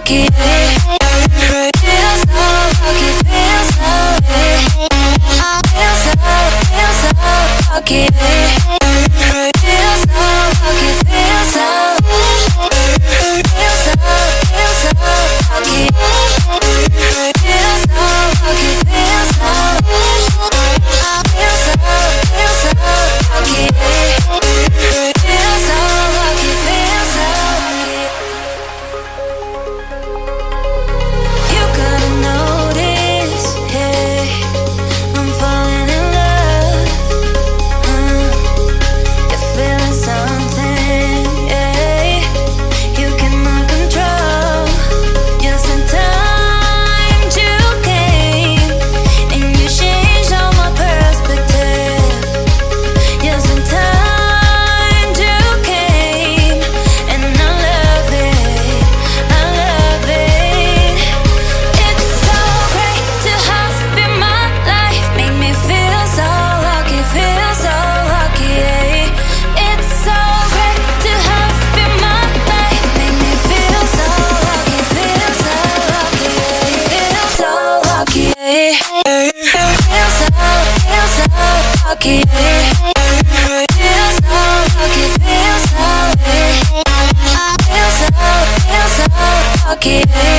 lucky. Feel so lucky, feel so lucky. Feel so lucky, feel so lucky. Feel so lucky, feel so lucky. Feel so lucky, feel so lucky. You gotta notice, hey, I'm falling in love. You're feeling something, yeah. You cannot control. Just in time you came, and you changed all my perspective. Just in time you came, and I love it, I love it. It's so great to have you in my life, make me feel so lucky, feel so lucky. It's so great to have you in my life, make me feel so lucky, feel so lucky, feel so lucky. Feel so lucky. Feel so lucky, feel so lucky.